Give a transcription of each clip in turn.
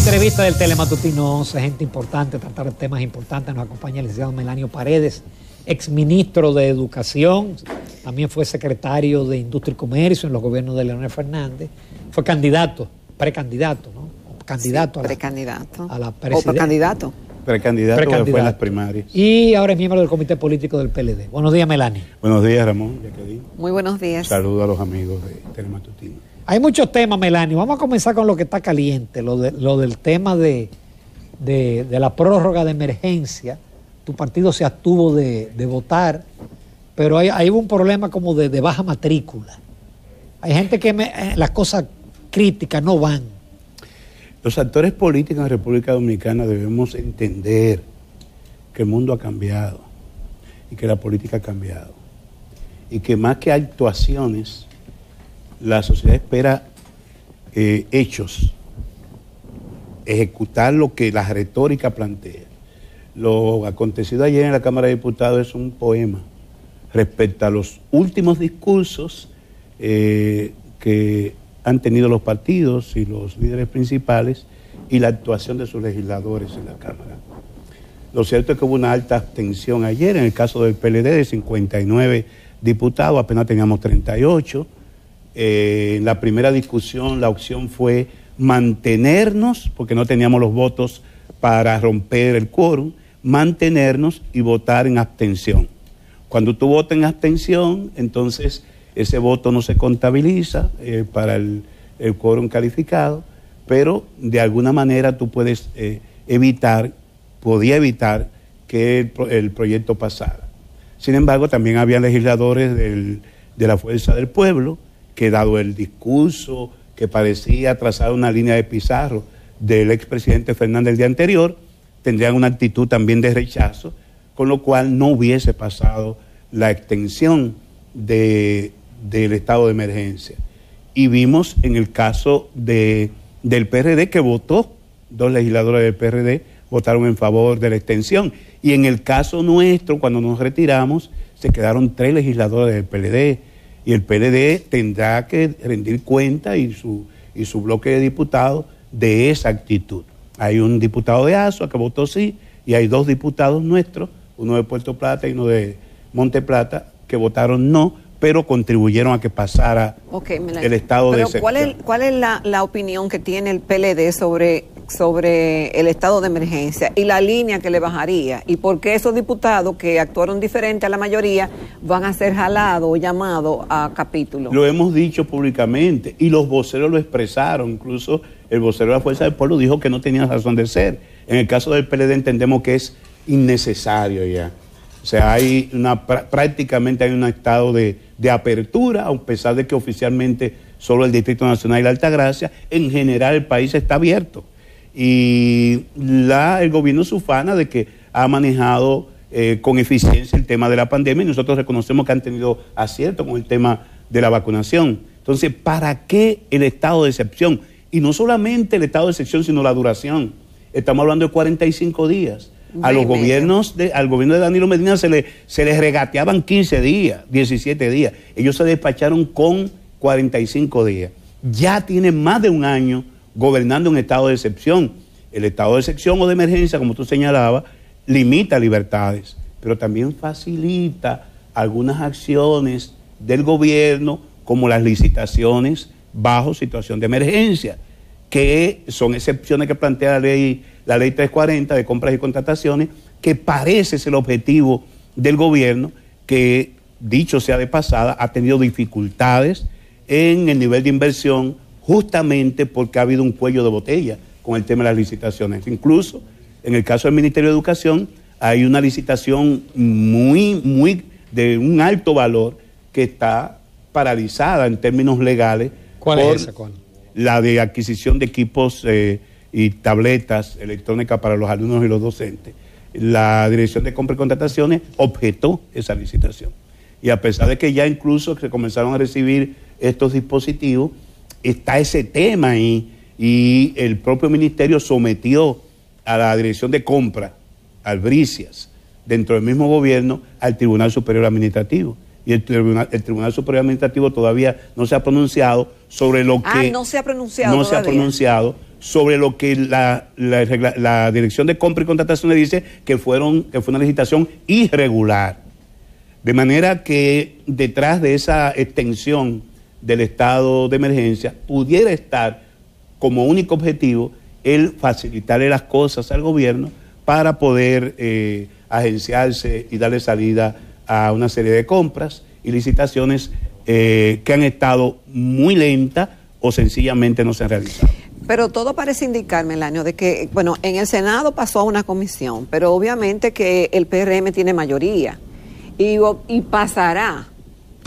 Entrevista del Telematutino 11, gente importante, tratar de temas importantes. Nos acompaña el licenciado Melanio Paredes, exministro de Educación, también fue secretario de Industria y Comercio en los gobiernos de Leonel Fernández, fue candidato, precandidato, ¿no? Candidato, sí, precandidato a la presidencia. O precandidato. Precandidato que fue en las primarias. Y ahora es miembro del Comité Político del PLD. Buenos días, Melanio. Buenos días, Ramón. Muy buenos días. Saludos a los amigos de Telematutino. Hay muchos temas, Melanio. Vamos a comenzar con lo que está caliente, lo del tema de la prórroga de emergencia. Tu partido se abstuvo de votar, pero hay un problema como de baja matrícula. Hay gente que las cosas críticas no van. Los actores políticos en la República Dominicana debemos entender que el mundo ha cambiado y que la política ha cambiado. Y que más que actuaciones, la sociedad espera hechos, ejecutar lo que la retórica plantea. Lo acontecido ayer en la Cámara de Diputados es un poema respecto a los últimos discursos que han tenido los partidos y los líderes principales y la actuación de sus legisladores en la Cámara. Lo cierto es que hubo una alta abstención ayer. En el caso del PLD, de 59 diputados, apenas teníamos 38. En la primera discusión la opción fue mantenernos, porque no teníamos los votos para romper el quórum, mantenernos y votar en abstención. Cuando tú votas en abstención, entonces ese voto no se contabiliza para el quórum calificado, pero de alguna manera tú puedes podía evitar que el proyecto pasara. Sin embargo, también había legisladores de la Fuerza del Pueblo que, dado el discurso que parecía trazar una línea de Pizarro del expresidente Fernández el día anterior, tendrían una actitud también de rechazo, con lo cual no hubiese pasado la extensión del estado de emergencia. Y vimos en el caso del PRD que votó, 2 legisladores del PRD votaron en favor de la extensión. Y en el caso nuestro, cuando nos retiramos, se quedaron 3 legisladores del PLD. Y el PLD tendrá que rendir cuenta y su bloque de diputados de esa actitud. Hay un diputado de Azua que votó sí, y hay 2 diputados nuestros, uno de Puerto Plata y uno de Monte Plata, que votaron no, pero contribuyeron a que pasara el estado de excepción. Pero ¿cuál es la opinión que tiene el PLD sobre el estado de emergencia y la línea que le bajaría? ¿Y por qué esos diputados que actuaron diferente a la mayoría van a ser jalados o llamados a capítulo? Lo hemos dicho públicamente y los voceros lo expresaron. Incluso el vocero de la Fuerza del Pueblo dijo que no tenía razón de ser. En el caso del PLD entendemos que es innecesario ya. O sea, prácticamente hay un estado de apertura, a pesar de que oficialmente solo el Distrito Nacional y la Altagracia, en general el país está abierto. Y el gobierno se ufana de que ha manejado con eficiencia el tema de la pandemia y nosotros reconocemos que han tenido acierto con el tema de la vacunación. Entonces, ¿para qué el estado de excepción? Y no solamente el estado de excepción, sino la duración. Estamos hablando de 45 días. Al gobierno de Danilo Medina se les regateaban 15 días, 17 días. Ellos se despacharon con 45 días. Ya tienen más de un año gobernando en estado de excepción. El estado de excepción o de emergencia, como tú señalabas, limita libertades, pero también facilita algunas acciones del gobierno, como las licitaciones bajo situación de emergencia, que son excepciones que plantea la ley 340 de compras y contrataciones, que parece ser el objetivo del gobierno, que, dicho sea de pasada, ha tenido dificultades en el nivel de inversión justamente porque ha habido un cuello de botella con el tema de las licitaciones. Incluso, en el caso del Ministerio de Educación, hay una licitación muy de un alto valor que está paralizada en términos legales. ¿Cuál es esa? ¿Cuál? La de adquisición de equipos y tabletas electrónicas para los alumnos y los docentes. La Dirección de Compras y Contrataciones objetó esa licitación. Y a pesar de que ya incluso se comenzaron a recibir estos dispositivos, está ese tema ahí, y el propio ministerio sometió a la Dirección de Compras, al Bricias, dentro del mismo gobierno, al Tribunal Superior Administrativo. Y el Tribunal Superior Administrativo todavía no se ha pronunciado sobre lo que... no se ha pronunciado No se ha pronunciado sobre lo que la Dirección de Compra y Contrataciones dice que fue una licitación irregular. De manera que detrás de esa extensión del estado de emergencia pudiera estar como único objetivo el facilitarle las cosas al gobierno para poder agenciarse y darle salida a una serie de compras y licitaciones que han estado muy lentas o sencillamente no se han realizado. Pero todo parece indicar, Melanio, de que, bueno, en el Senado pasó a una comisión, pero obviamente que el PRM tiene mayoría y pasará,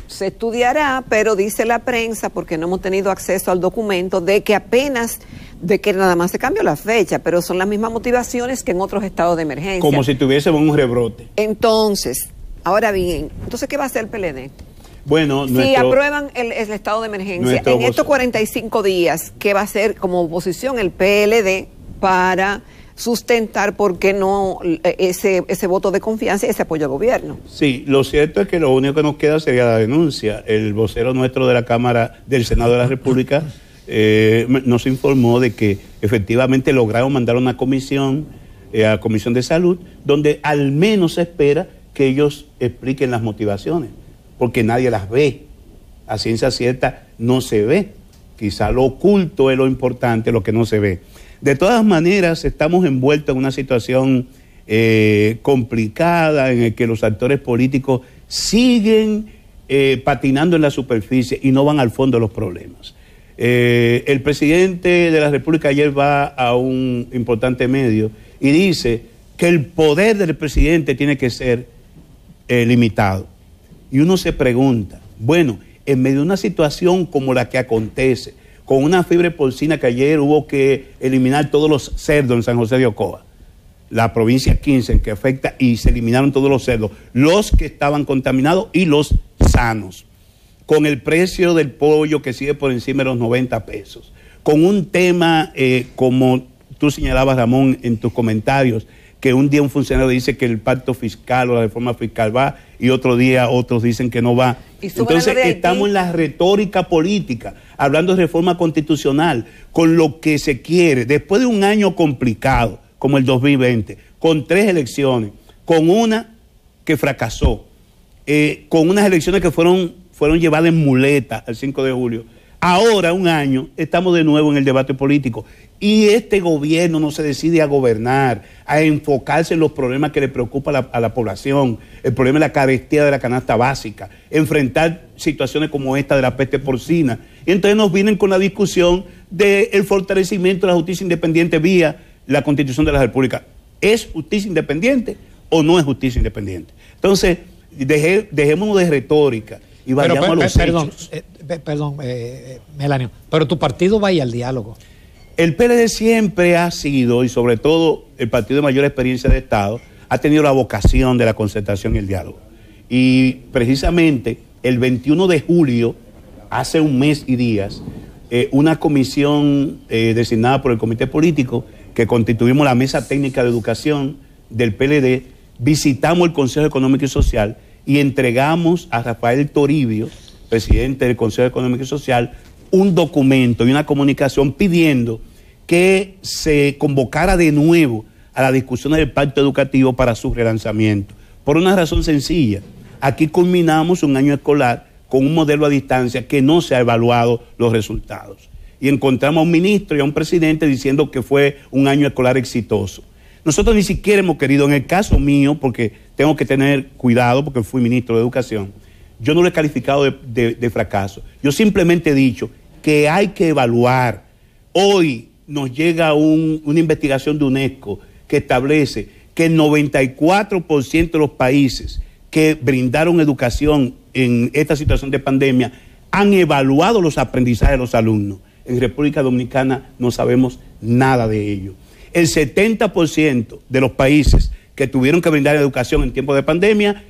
se estudiará, pero dice la prensa, porque no hemos tenido acceso al documento, de que nada más se cambió la fecha, pero son las mismas motivaciones que en otros estados de emergencia. Como si tuviésemos un rebrote. Entonces, ahora bien, ¿qué va a hacer el PLD? Bueno, si aprueban el estado de emergencia, en estos 45 días, ¿qué va a hacer como oposición el PLD para sustentar, por qué no, ese voto de confianza y ese apoyo al gobierno? Sí, lo cierto es que lo único que nos queda sería la denuncia. El vocero nuestro de la Cámara, del Senado de la República, nos informó de que efectivamente lograron mandar una comisión, a la Comisión de Salud, donde al menos se espera que ellos expliquen las motivaciones, porque nadie las ve. A ciencia cierta no se ve. Quizá lo oculto es lo importante, lo que no se ve. De todas maneras, estamos envueltos en una situación complicada en la que los actores políticos siguen patinando en la superficie y no van al fondo de los problemas. El presidente de la República ayer va a un importante medio y dice que el poder del presidente tiene que ser limitado. Y uno se pregunta, bueno, en medio de una situación como la que acontece, con una fiebre porcina que ayer hubo que eliminar todos los cerdos en San José de Ocoa, la provincia 15 en que afecta, y se eliminaron todos los cerdos, los que estaban contaminados y los sanos, con el precio del pollo que sigue por encima de los 90 pesos, con un tema como tú señalabas, Ramón, en tus comentarios, que un día un funcionario dice que el pacto fiscal o la reforma fiscal va y otro día otros dicen que no va. Entonces estamos en la retórica política, hablando de reforma constitucional, con lo que se quiere, después de un año complicado como el 2020, con 3 elecciones, con una que fracasó, con unas elecciones que fueron llevadas en muleta el 5 de julio. Ahora, un año, estamos de nuevo en el debate político y este gobierno no se decide a gobernar, a enfocarse en los problemas que le preocupan a la población, el problema de la carestía de la canasta básica, enfrentar situaciones como esta de la peste porcina. Y entonces nos vienen con la discusión del fortalecimiento de la justicia independiente vía la Constitución de la República. ¿Es justicia independiente o no es justicia independiente? Entonces, dejémonos de retórica y vayamos a los hechos. Perdón, Melanio, pero tu partido va al diálogo. El PLD siempre ha sido, y sobre todo el partido de mayor experiencia de Estado, ha tenido la vocación de la concertación y el diálogo. Y precisamente el 21 de julio, hace un mes y días, una comisión designada por el Comité Político, que constituimos la Mesa Técnica de Educación del PLD, visitamos el Consejo Económico y Social y entregamos a Rafael Toribio, presidente del Consejo Económico y Social, un documento y una comunicación pidiendo que se convocara de nuevo a la discusión del pacto educativo para su relanzamiento. Por una razón sencilla, aquí culminamos un año escolar con un modelo a distancia que no se ha evaluado los resultados. Y encontramos a un ministro y a un presidente diciendo que fue un año escolar exitoso. Nosotros ni siquiera hemos querido, en el caso mío, porque tengo que tener cuidado porque fui ministro de Educación, yo no lo he calificado de fracaso. Yo simplemente he dicho que hay que evaluar. Hoy nos llega una investigación de UNESCO que establece que el 94% de los países que brindaron educación en esta situación de pandemia han evaluado los aprendizajes de los alumnos. En República Dominicana no sabemos nada de ello. El 70% de los países que tuvieron que brindar educación en tiempo de pandemia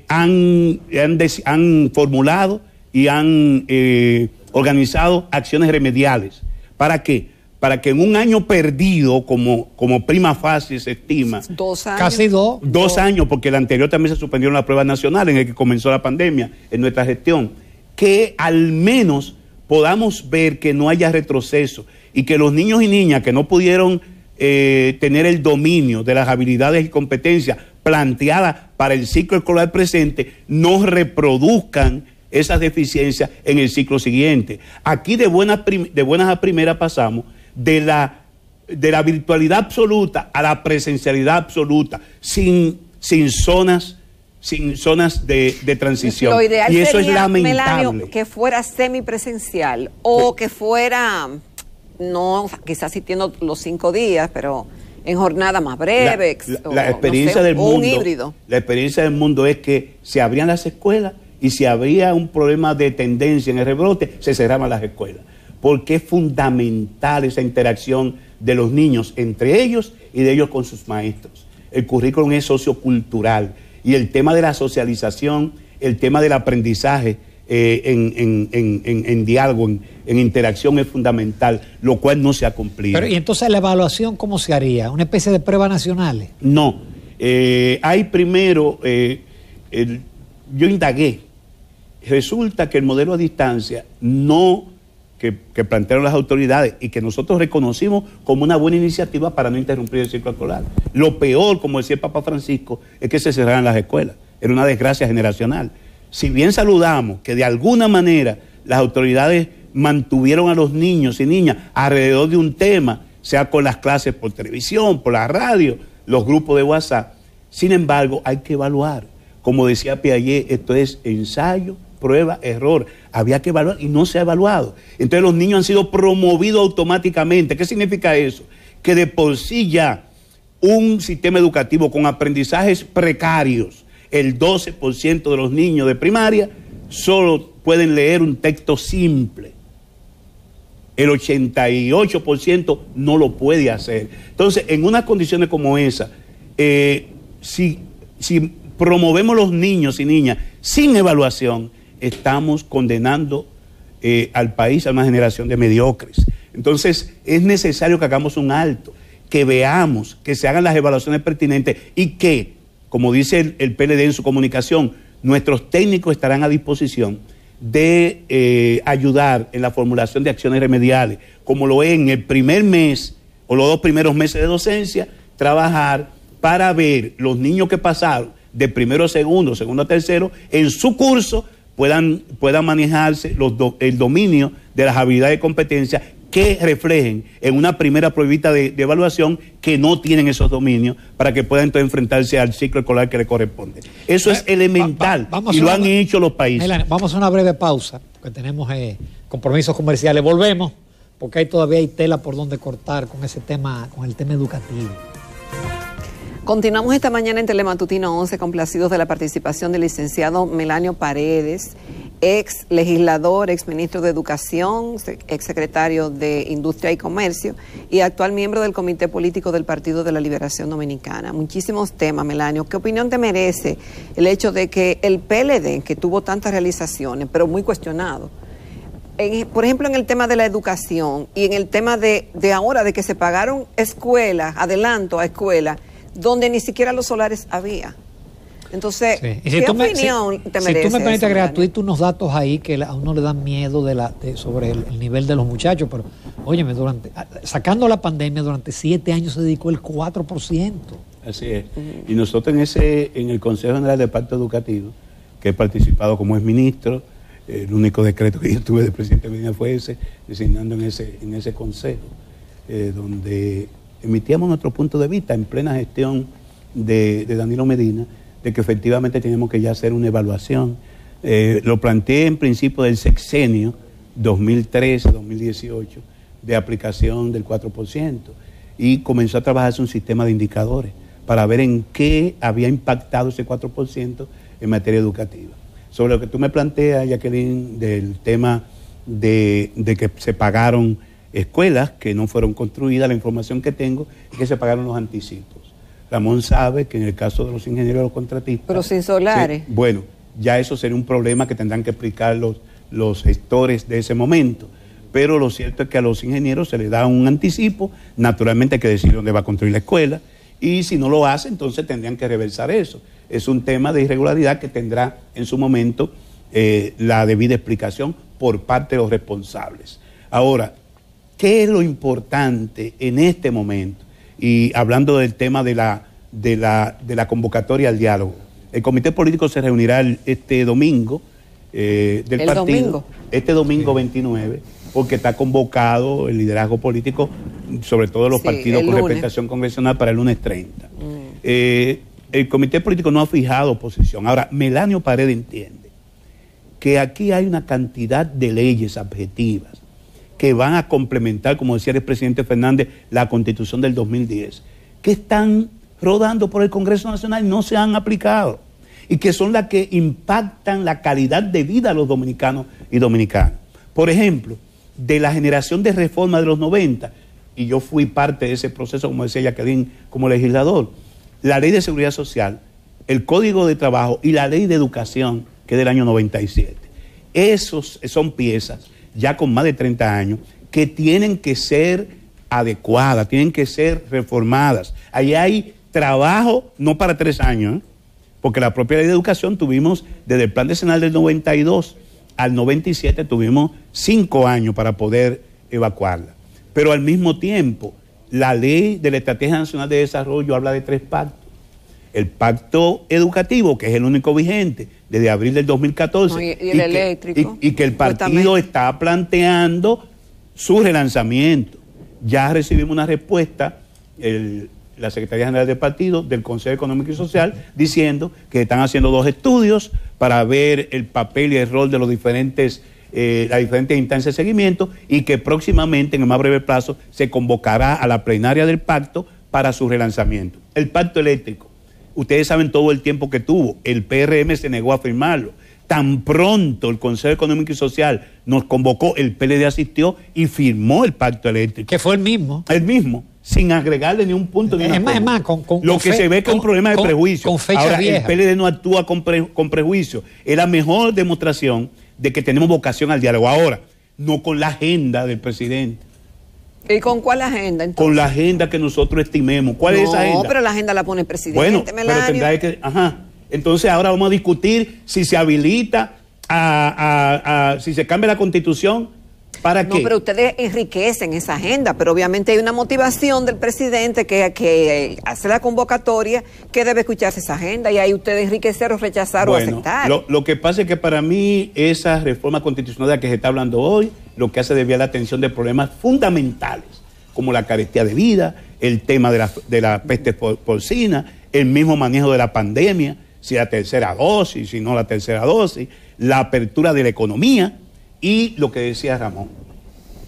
han formulado y han organizado acciones remediales. ¿Para qué? Para que en un año perdido, como prima facie se estima, 2 años. Casi 2 años, porque el anterior también se suspendieron las pruebas nacionales en el que comenzó la pandemia, en nuestra gestión, que al menos podamos ver que no haya retroceso y que los niños y niñas que no pudieron tener el dominio de las habilidades y competencias planteadas para el ciclo escolar presente no reproduzcan esas deficiencias en el ciclo siguiente. Aquí de buenas a primeras pasamos de la virtualidad absoluta a la presencialidad absoluta, sin zonas de transición. Lo ideal y eso sería, es lamentable. Melanio, que fuera semipresencial o que fuera, no, quizás asistiendo los 5 días, pero en jornada más breve. La experiencia del mundo, un híbrido. La experiencia del mundo es que se abrían las escuelas y si había un problema de tendencia en el rebrote, se cerraban las escuelas. Porque es fundamental esa interacción de los niños entre ellos y de ellos con sus maestros. El currículum es sociocultural y el tema de la socialización, el tema del aprendizaje en diálogo, en interacción es fundamental, lo cual no se ha cumplido. Pero, ¿y entonces la evaluación cómo se haría? ¿Una especie de pruebas nacionales? No. Hay primero, yo indagué. Resulta que el modelo a distancia que plantearon las autoridades y que nosotros reconocimos como una buena iniciativa para no interrumpir el ciclo escolar. Lo peor, como decía el Papa Francisco, es que se cerraran las escuelas. Era una desgracia generacional. Si bien saludamos que de alguna manera las autoridades mantuvieron a los niños y niñas alrededor de un tema, sea con las clases por televisión, por la radio, los grupos de WhatsApp, sin embargo hay que evaluar. Como decía Piaget, esto es ensayo, prueba, error. Había que evaluar y no se ha evaluado. Entonces los niños han sido promovidos automáticamente. ¿Qué significa eso? Que de por sí ya un sistema educativo con aprendizajes precarios, el 12% de los niños de primaria solo pueden leer un texto simple. El 88% no lo puede hacer. Entonces, en unas condiciones como esa, si promovemos los niños y niñas sin evaluación, estamos condenando al país a una generación de mediocres. Entonces, es necesario que hagamos un alto, que veamos, que se hagan las evaluaciones pertinentes y que, como dice el PLD en su comunicación, nuestros técnicos estarán a disposición de ayudar en la formulación de acciones remediales, como lo es en el primer mes o los 2 primeros meses de docencia, trabajar para ver los niños que pasaron de primero a segundo a tercero, en su curso puedan manejarse el dominio de las habilidades y competencias que reflejen en una primera pruebita de evaluación que no tienen esos dominios para que puedan entonces enfrentarse al ciclo escolar que le corresponde. Eso es elemental y lo han hecho los países. Melania, vamos a una breve pausa, porque tenemos compromisos comerciales. Volvemos, porque todavía hay tela por donde cortar con ese tema, con el tema educativo. Continuamos esta mañana en Telematutino 11, complacidos de la participación del licenciado Melanio Paredes, ex legislador, ex ministro de Educación, ex secretario de Industria y Comercio y actual miembro del Comité Político del Partido de la Liberación Dominicana. Muchísimos temas, Melanio. ¿Qué opinión te merece el hecho de que el PLD, que tuvo tantas realizaciones, pero muy cuestionado, por ejemplo, en el tema de la educación y en el tema de ahora de que se pagaron escuelas, adelanto a escuelas, donde ni siquiera los solares había? Entonces, sí. ¿qué opinión te merece? Si tú me permites agregar, Melanio? tú unos datos ahí que a uno le dan miedo sobre el nivel de los muchachos, pero óyeme, sacando la pandemia, durante 7 años se dedicó el 4%. Así es. Y nosotros en el Consejo General del Pacto Educativo, que he participado como ex ministro, el único decreto que yo tuve de presidente de Medina fue ese, designando en ese consejo, donde emitíamos nuestro punto de vista en plena gestión de Danilo Medina, de que efectivamente tenemos que ya hacer una evaluación. Lo planteé en principio del sexenio 2013-2018 de aplicación del 4% y comenzó a trabajarse un sistema de indicadores para ver en qué había impactado ese 4% en materia educativa. Sobre lo que tú me planteas, Jacqueline, del tema de que se pagaron escuelas que no fueron construidas, la información que tengo es que se pagaron los anticipos. Ramón sabe que en el caso de los ingenieros y los contratistas... Pero sin solares. Sí, bueno, ya eso sería un problema que tendrán que explicar los gestores de ese momento. Pero lo cierto es que a los ingenieros se les da un anticipo, naturalmente hay que decir dónde va a construir la escuela, y si no lo hace, entonces tendrían que reversar eso. Es un tema de irregularidad que tendrá en su momento la debida explicación, por parte de los responsables. Ahora, ¿qué es lo importante en este momento? Y hablando del tema de la convocatoria al diálogo, el comité político se reunirá este domingo del partido. Domingo. Este domingo 29, porque está convocado el liderazgo político, sobre todo los partidos con representación congresional, para el lunes 30. El comité político no ha fijado posición. Ahora, Melanio Paredes entiende que aquí hay una cantidad de leyes objetivas que van a complementar, como decía el presidente Fernández, la Constitución del 2010, que están rodando por el Congreso Nacional y no se han aplicado, y que son las que impactan la calidad de vida a los dominicanos y dominicanas. Por ejemplo, de la generación de reforma de los 90, y yo fui parte de ese proceso, como decía Jacqueline, como legislador, la Ley de Seguridad Social, el Código de Trabajo y la Ley de Educación, que es del año 97. Esos son piezas ya con más de 30 años, que tienen que ser adecuadas, tienen que ser reformadas. Ahí hay trabajo, no para 3 años, porque la propia Ley de Educación tuvimos, desde el Plan Decenal del 92 al 97, tuvimos 5 años para poder evacuarla. Pero al mismo tiempo, la Ley de la Estrategia Nacional de Desarrollo habla de 3 pactos. El pacto educativo, que es el único vigente desde abril del 2014, y el eléctrico. Y que el partido está planteando su relanzamiento. Ya recibimos una respuesta, la Secretaría General del Partido, del Consejo Económico y Social, diciendo que están haciendo 2 estudios para ver el papel y el rol de los diferentes, las diferentes instancias de seguimiento, y que próximamente, en el más breve plazo, se convocará a la plenaria del pacto para su relanzamiento. El pacto eléctrico. Ustedes saben todo el tiempo que tuvo. El PRM se negó a firmarlo. Tan pronto el Consejo Económico y Social nos convocó, el PLD asistió y firmó el pacto eléctrico. Que fue el mismo. El mismo, sin agregarle ni un punto ni una coma. Es más, lo que se ve que es un problema de prejuicio. Con fecha Ahora, vieja. el PLD no actúa con prejuicio. Es la mejor demostración de que tenemos vocación al diálogo. Ahora, no con la agenda del presidente. ¿Y con cuál agenda, entonces? Con la agenda que nosotros estimemos. ¿Cuál es esa agenda? No, pero la agenda la pone el presidente, bueno, Melanio. pero tendrá que... Ajá. Entonces ahora vamos a discutir si se habilita si se cambia la Constitución, ¿para qué? No, pero ustedes enriquecen esa agenda, pero obviamente hay una motivación del presidente que hace la convocatoria, que debe escucharse esa agenda, y ahí ustedes enriquecer o rechazar o aceptar. Lo que pasa es que para mí esa reforma constitucional de la que se está hablando hoy, lo que hace es desviar la atención de problemas fundamentales, como la carestía de vida, el tema de la peste porcina, el mismo manejo de la pandemia, si la tercera dosis, si no la tercera dosis, la apertura de la economía y lo que decía Ramón,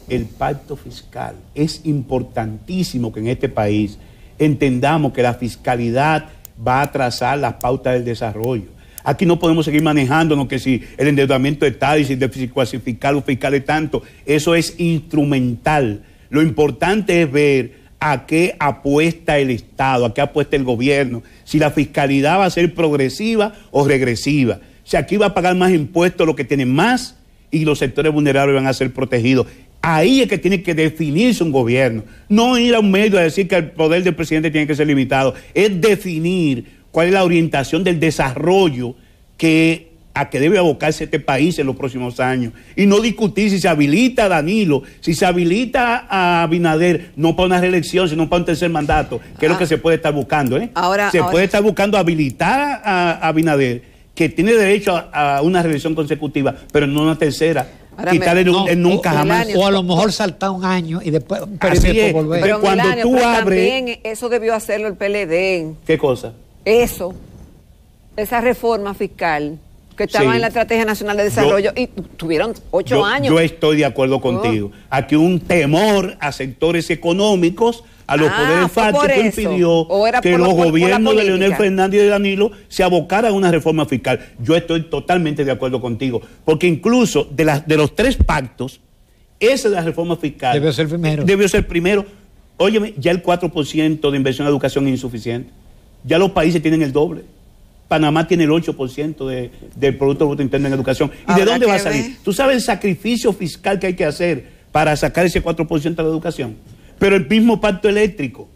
el pacto fiscal. Es importantísimo que en este país entendamos que la fiscalidad va a trazar las pautas del desarrollo. Aquí no podemos seguir manejándonos que si el endeudamiento es tal y si el déficit fiscal o fiscal es tanto. Eso es instrumental. Lo importante es ver a qué apuesta el Estado, a qué apuesta el gobierno, si la fiscalidad va a ser progresiva o regresiva. Si aquí va a pagar más impuestos los que tienen más y los sectores vulnerables van a ser protegidos. Ahí es que tiene que definirse un gobierno. No ir a un medio a decir que el poder del presidente tiene que ser limitado. Es definir cuál es la orientación del desarrollo a que debe abocarse este país en los próximos años. Y no discutir si se habilita a Danilo, si se habilita a Abinader, no para una reelección, sino para un tercer mandato, que es lo que se puede estar buscando. Puede estar buscando habilitar a Abinader, que tiene derecho a una reelección consecutiva, pero no una tercera. Quitarle nunca jamás. O a lo mejor saltar un año y después volver. Pero cuando Melanio, tú abres... también eso debió hacerlo el PLD. ¿Qué cosa? Esa reforma fiscal que estaba en la Estrategia Nacional de Desarrollo y tuvieron 8 años. Yo estoy de acuerdo contigo. Aquí un temor a sectores económicos, a los poderes fácticos, impidió que los gobiernos de Leonel Fernández y de Danilo se abocaran a una reforma fiscal. Yo estoy totalmente de acuerdo contigo, porque incluso de los 3 pactos, ese de la reforma fiscal debió ser primero. Óyeme, ya el 4% de inversión en educación es insuficiente. Ya los países tienen el doble. Panamá tiene el 8% del Producto Bruto Interno en educación. ¿Y de dónde va a salir? ¿Tú sabes el sacrificio fiscal que hay que hacer para sacar ese 4% de la educación? Pero el mismo pacto eléctrico,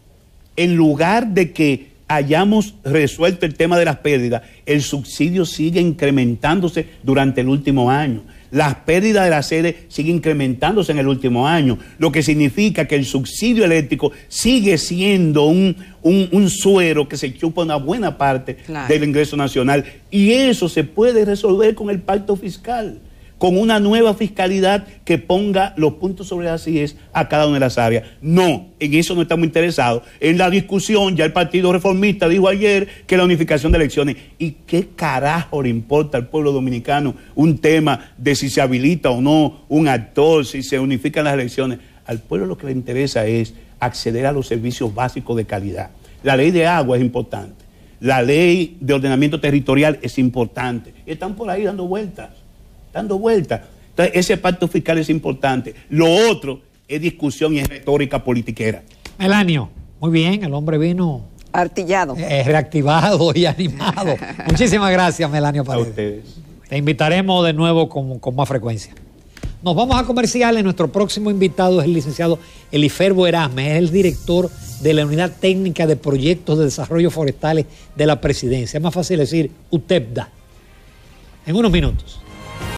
en lugar de que hayamos resuelto el tema de las pérdidas, el subsidio sigue incrementándose durante el último año. Las pérdidas de la sede siguen incrementándose en el último año, lo que significa que el subsidio eléctrico sigue siendo un suero que se chupa una buena parte del ingreso nacional. Y eso se puede resolver con el pacto fiscal, con una nueva fiscalidad que ponga los puntos sobre las IES a cada una de las áreas. No, en eso no estamos interesados. En la discusión, ya el Partido Reformista dijo ayer que la unificación de elecciones. ¿Y qué carajo le importa al pueblo dominicano un tema de si se habilita o no un actor, si se unifican las elecciones? Al pueblo lo que le interesa es acceder a los servicios básicos de calidad. La ley de agua es importante. La ley de ordenamiento territorial es importante. Están por ahí dando vueltas. Entonces, ese pacto fiscal es importante. Lo otro es discusión y es retórica politiquera. Melanio, muy bien, el hombre vino artillado, reactivado y animado. Muchísimas gracias, Melanio Paredes. A ustedes. Te invitaremos de nuevo con más frecuencia. Nos vamos a comerciales. Nuestro próximo invitado es el licenciado Eliferbo Erasme, es el director de la Unidad Técnica de Proyectos de Desarrollo Forestales de la Presidencia. Es más fácil decir UTEPDA. En unos minutos.